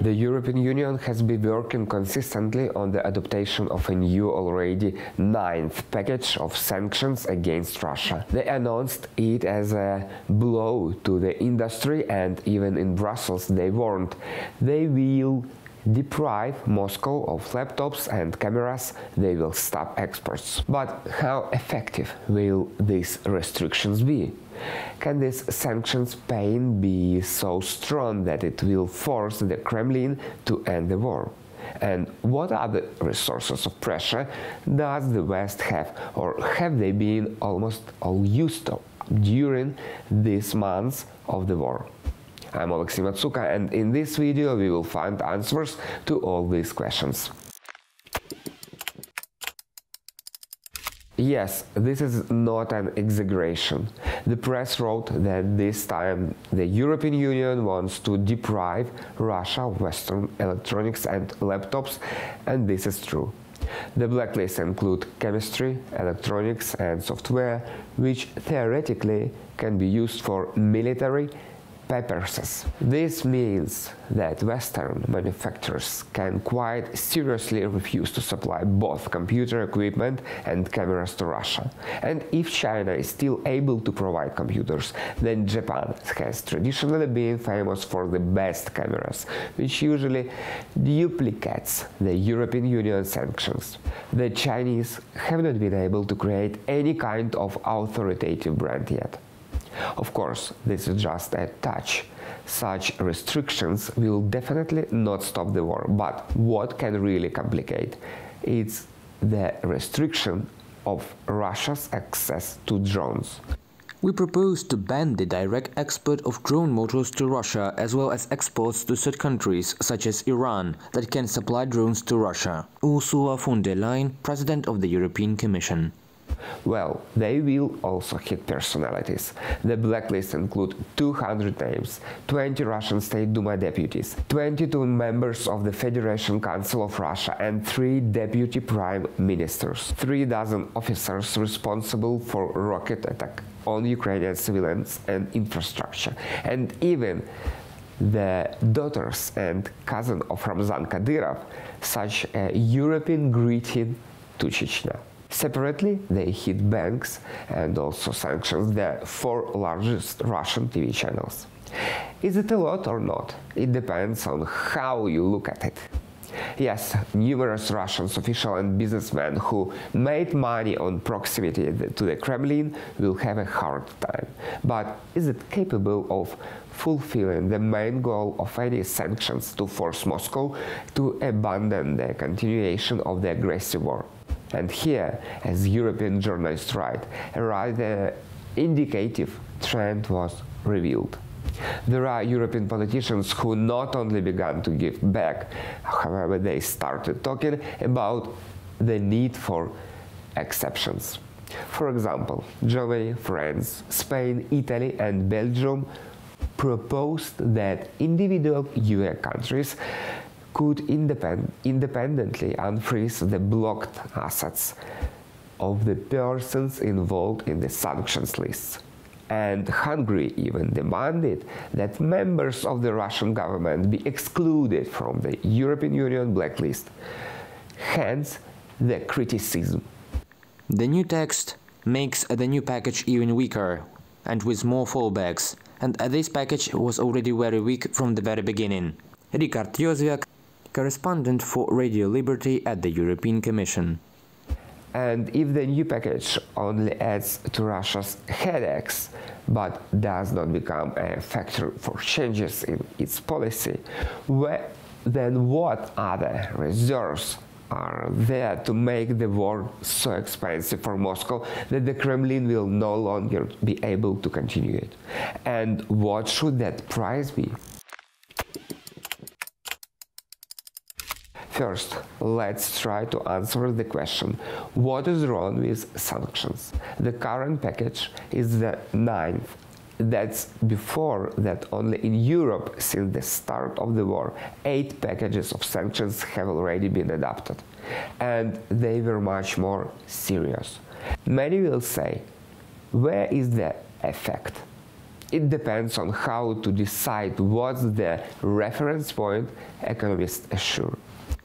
The European Union has been working consistently on the adoption of a new, already ninth package of sanctions against Russia. They announced it as a blow to the industry, and even in Brussels they warned they will deprive Moscow of laptops and cameras, they will stop exports. But how effective will these restrictions be? Can these sanctions pain be so strong that it will force the Kremlin to end the war? And what other resources of pressure does the West have, or have they been almost all used up during these months of the war? I'm Oleksii Matsuka, and in this video we will find answers to all these questions. Yes, this is not an exaggeration. The press wrote that this time the European Union wants to deprive Russia of Western electronics and laptops, and this is true. The blacklist includes chemistry, electronics and software, which theoretically can be used for military purposes. This means that Western manufacturers can quite seriously refuse to supply both computer equipment and cameras to Russia. And if China is still able to provide computers, then Japan has traditionally been famous for the best cameras, which usually duplicates the European Union sanctions. The Chinese have not been able to create any kind of authoritative brand yet. Of course, this is just a touch. Such restrictions will definitely not stop the war, but what can really complicate? It's the restriction of Russia's access to drones. We propose to ban the direct export of drone motors to Russia, as well as exports to third countries, such as Iran, that can supply drones to Russia. Ursula von der Leyen, President of the European Commission. Well, they will also hit personalities. The blacklist includes 200 names, 20 Russian State Duma deputies, 22 members of the Federation Council of Russia and 3 deputy prime ministers, 3 dozen officers responsible for rocket attack on Ukrainian civilians and infrastructure, and even the daughters and cousin of Ramzan Kadyrov, such a European greeting to Chechnya. Separately, they hit banks and also sanctions the 4 largest Russian TV channels. Is it a lot or not? It depends on how you look at it. Yes, numerous Russian officials and businessmen who made money on proximity to the Kremlin will have a hard time. But is it capable of fulfilling the main goal of any sanctions to force Moscow to abandon the continuation of the aggressive war? And here, as European journalists write, a rather indicative trend was revealed. There are European politicians who not only began to give back, however, they started talking about the need for exceptions. For example, Germany, France, Spain, Italy and Belgium proposed that individual EU countries could independently unfreeze the blocked assets of the persons involved in the sanctions lists. And Hungary even demanded that members of the Russian government be excluded from the European Union blacklist. Hence, the criticism. The new text makes the new package even weaker and with more fallbacks, and this package was already very weak from the very beginning. Richard Józwiak, correspondent for Radio Liberty at the European Commission. And if the new package only adds to Russia's headaches, but does not become a factor for changes in its policy, then what other reserves are there to make the war so expensive for Moscow that the Kremlin will no longer be able to continue it? And what should that price be? First, let's try to answer the question, what is wrong with sanctions? The current package is the 9th. That's before that only in Europe, since the start of the war, 8 packages of sanctions have already been adopted. And they were much more serious. Many will say, where is the effect? It depends on how to decide what's the reference point, economists assure.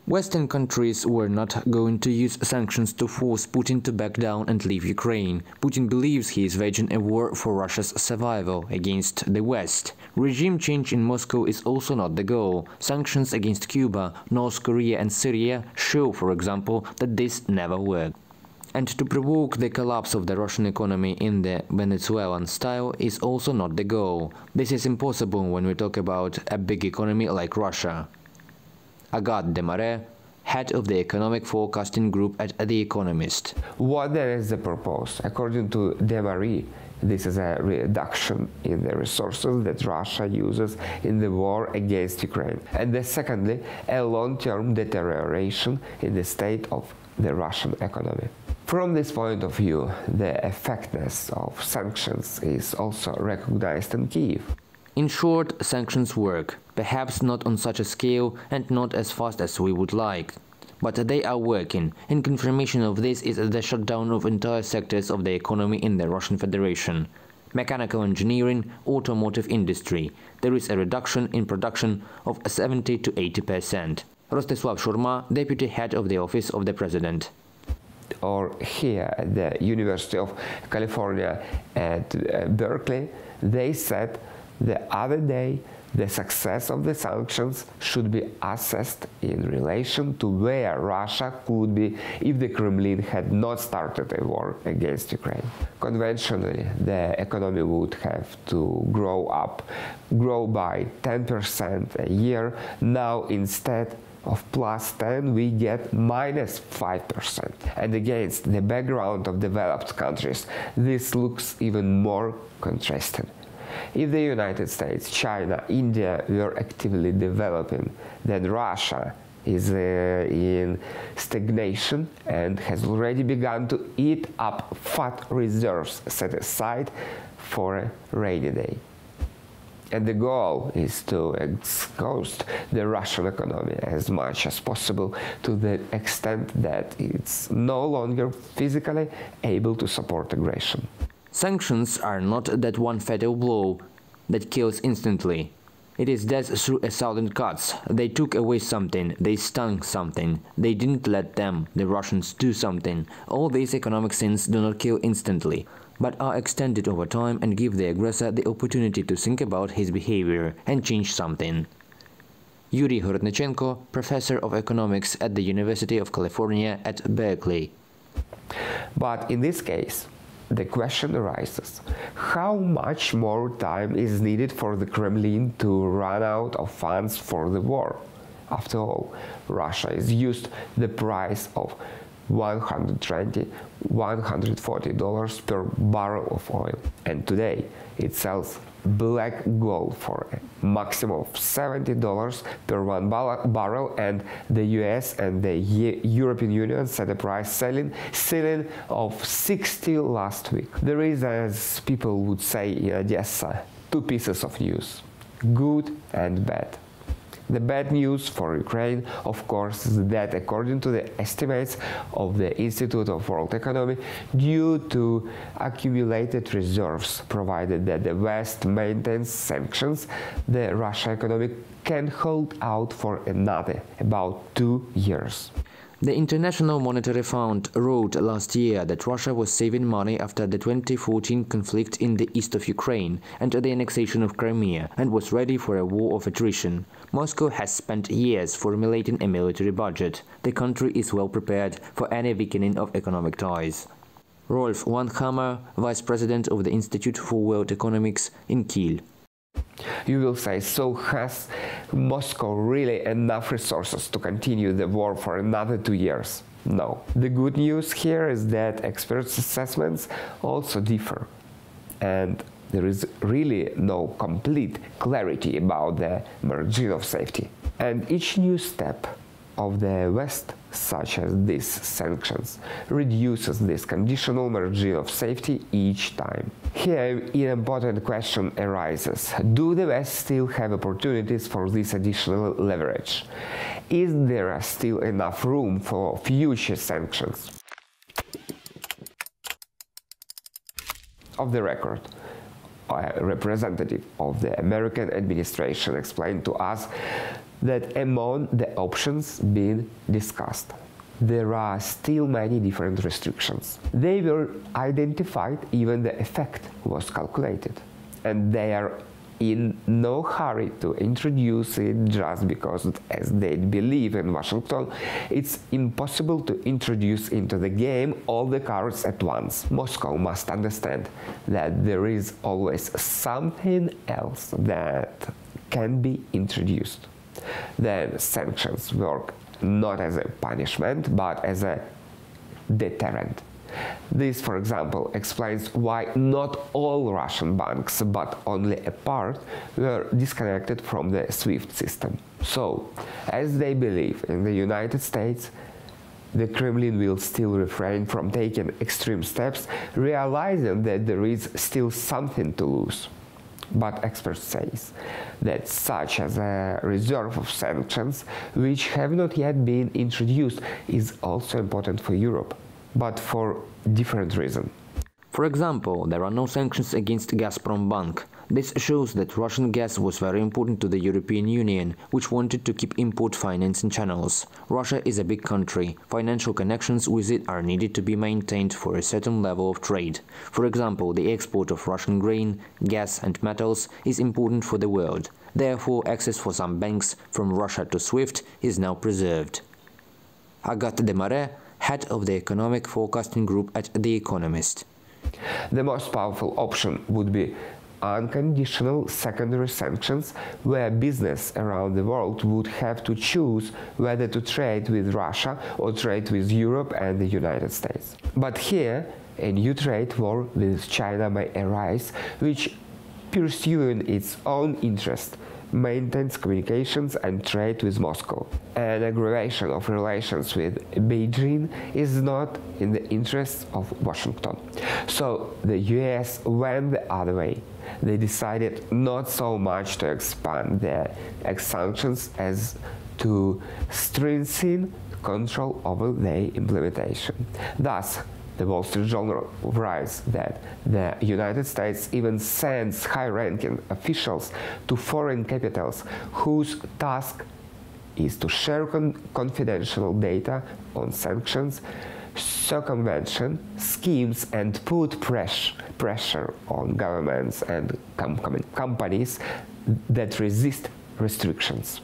Western countries were not going to use sanctions to force Putin to back down and leave Ukraine. Putin believes he is waging a war for Russia's survival against the West. Regime change in Moscow is also not the goal. Sanctions against Cuba, North Korea and Syria show, for example, that this never worked. And to provoke the collapse of the Russian economy in the Venezuelan style is also not the goal. This is impossible when we talk about a big economy like Russia. Agathe Desmarais, head of the economic forecasting group at The Economist. What there is the purpose? According to Desmarais, this is a reduction in the resources that Russia uses in the war against Ukraine. And secondly, a long-term deterioration in the state of the Russian economy. From this point of view, the effectiveness of sanctions is also recognized in Kyiv. In short, sanctions work, perhaps not on such a scale and not as fast as we would like. But they are working, and confirmation of this is the shutdown of entire sectors of the economy in the Russian Federation. Mechanical engineering, automotive industry. There is a reduction in production of 70 to 80%. Rostislav Shurma, deputy head of the Office of the President. Or here at the University of California at Berkeley, they said the other day the success of the sanctions should be assessed in relation to where Russia could be if the Kremlin had not started a war against Ukraine. Conventionally, the economy would have to grow by 10% a year. Now, instead of +10, we get -5%. And against the background of developed countries, this looks even more contrasted. If the United States, China, India were actively developing, then Russia is in stagnation and has already begun to eat up fat reserves set aside for a rainy day. And the goal is to exhaust the Russian economy as much as possible to the extent that it's no longer physically able to support aggression. Sanctions are not that one fatal blow that kills instantly. It is death through 1,000 cuts. They took away something, they stung something, they didn't let them, the Russians, do something. All these economic sins do not kill instantly, but are extended over time and give the aggressor the opportunity to think about his behavior and change something. Yuri Hortnichenko, professor of economics at the University of California at Berkeley. But in this case, the question arises, how much more time is needed for the Kremlin to run out of funds for the war? After all, Russia is used the price of $120, $140 per barrel of oil, and today it sells black gold for a maximum of $70 per one barrel, and the US and the European Union set a price ceiling of $60 last week. There is, as people would say in Odessa, two pieces of news, good and bad. The bad news for Ukraine, of course, is that according to the estimates of the Institute of World Economy, due to accumulated reserves, provided that the West maintains sanctions, the Russian economy can hold out for another about 2 years. The International Monetary Fund wrote last year that Russia was saving money after the 2014 conflict in the east of Ukraine and the annexation of Crimea, and was ready for a war of attrition. Moscow has spent years formulating a military budget. The country is well prepared for any weakening of economic ties. Rolf Wanhammer, Vice President of the Institute for World Economics in Kiel. You will say, so has Moscow really enough resources to continue the war for another 2 years? No. The good news here is that experts' assessments also differ, and there is really no complete clarity about the margin of safety. And each new step of the West, such as these sanctions, reduces this conditional margin of safety each time. Here, an important question arises. Do the West still have opportunities for this additional leverage? Is there still enough room for future sanctions? Off the record, a representative of the American administration explained to us that among the options being discussed, there are still many different restrictions. They were identified, even the effect was calculated, and they are in no hurry to introduce it just because, as they believe in Washington, it's impossible to introduce into the game all the cards at once. Moscow must understand that there is always something else that can be introduced. Then sanctions work not as a punishment, but as a deterrent. This, for example, explains why not all Russian banks, but only a part, were disconnected from the SWIFT system. So, as they believe in the United States, the Kremlin will still refrain from taking extreme steps, realizing that there is still something to lose. But experts say that such as a reserve of sanctions, which have not yet been introduced, is also important for Europe, but for different reasons. For example, there are no sanctions against Gazprom Bank. This shows that Russian gas was very important to the European Union, which wanted to keep import financing channels. Russia is a big country. Financial connections with it are needed to be maintained for a certain level of trade. For example, the export of Russian grain, gas and metals is important for the world. Therefore, access for some banks from Russia to SWIFT is now preserved. Agathe Desmarais, head of the economic forecasting group at The Economist. The most powerful option would be unconditional secondary sanctions, where business around the world would have to choose whether to trade with Russia or trade with Europe and the United States. But here, a new trade war with China may arise, which, pursuing its own interest, maintains communications and trade with Moscow. An aggravation of relations with Beijing is not in the interests of Washington. So the US went the other way. They decided not so much to expand their sanctions as to strengthen control over their implementation. Thus, the Wall Street Journal writes that the United States even sends high-ranking officials to foreign capitals whose task is to share confidential data on sanctions, circumvention schemes, and put pressure on governments and companies that resist restrictions.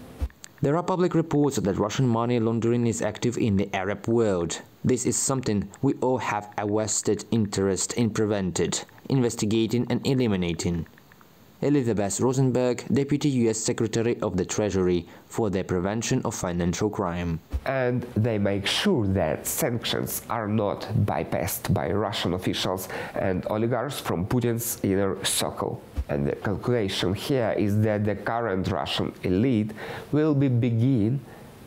There are public reports that Russian money laundering is active in the Arab world. This is something we all have a vested interest in preventing, investigating and eliminating. Elizabeth Rosenberg, Deputy U.S. Secretary of the Treasury for the Prevention of Financial Crime. And they make sure that sanctions are not bypassed by Russian officials and oligarchs from Putin's inner circle. And the calculation here is that the current Russian elite will begin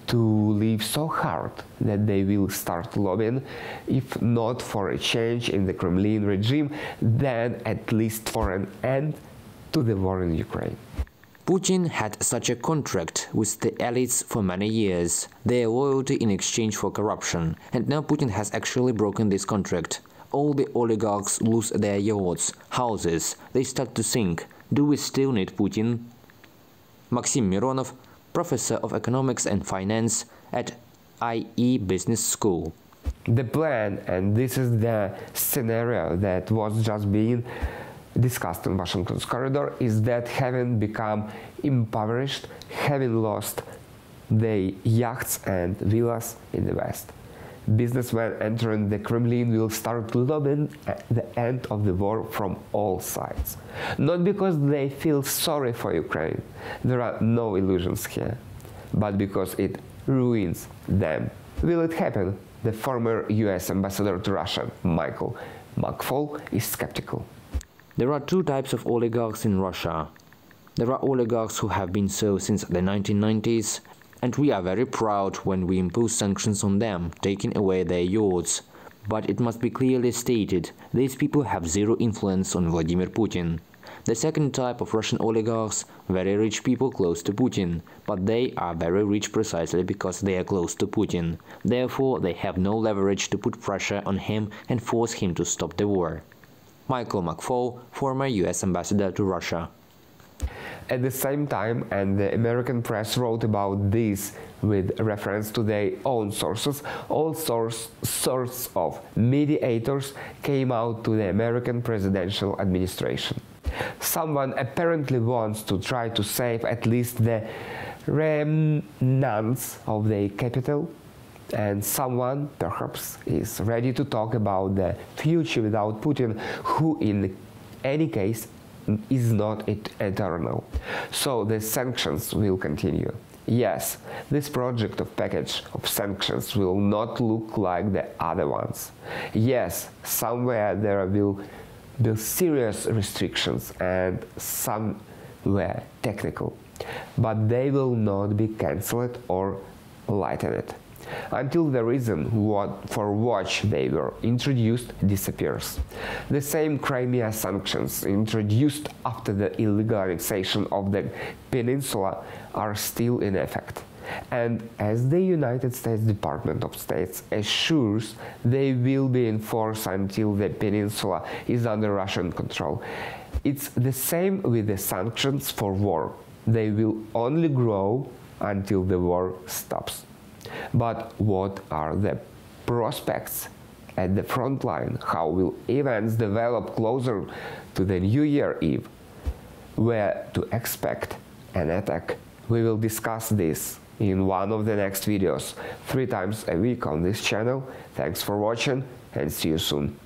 to live so hard that they will start lobbying, if not for a change in the Kremlin regime, then at least for an end to the war in Ukraine. Putin had such a contract with the elites for many years, their loyalty in exchange for corruption, and now Putin has actually broken this contract. All the oligarchs lose their yachts, houses, they start to sink. Do we still need Putin? Maxim Mironov, Professor of Economics and Finance at IE Business School. The plan, and this is the scenario that was just being discussed in Washington's corridor, is that having become impoverished, having lost their yachts and villas in the West, businessmen entering the Kremlin will start lobbying at the end of the war from all sides. Not because they feel sorry for Ukraine, there are no illusions here, but because it ruins them. Will it happen? The former US ambassador to Russia, Michael McFaul, is skeptical. There are two types of oligarchs in Russia. There are oligarchs who have been so since the 1990s, and we are very proud when we impose sanctions on them, taking away their yachts. But it must be clearly stated, these people have zero influence on Vladimir Putin. The second type of Russian oligarchs, very rich people close to Putin, but they are very rich precisely because they are close to Putin. Therefore, they have no leverage to put pressure on him and force him to stop the war. Michael McFaul, former US ambassador to Russia. At the same time, and the American press wrote about this with reference to their own sources, all sorts of mediators came out to the American presidential administration. Someone apparently wants to try to save at least the remnants of the capital, and someone, perhaps, is ready to talk about the future without Putin, who in any case is not eternal. So the sanctions will continue. Yes, this project of package of sanctions will not look like the other ones. Yes, somewhere there will be serious restrictions and somewhere technical, but they will not be cancelled or lightened until the reason for which they were introduced disappears. The same Crimea sanctions introduced after the illegal annexation of the peninsula are still in effect. And as the United States Department of State assures, they will be in force until the peninsula is under Russian control. It's the same with the sanctions for war. They will only grow until the war stops. But what are the prospects at the front line? How will events develop closer to the New Year Eve? Where to expect an attack? We will discuss this in one of the next videos, 3 times a week on this channel. Thanks for watching and see you soon.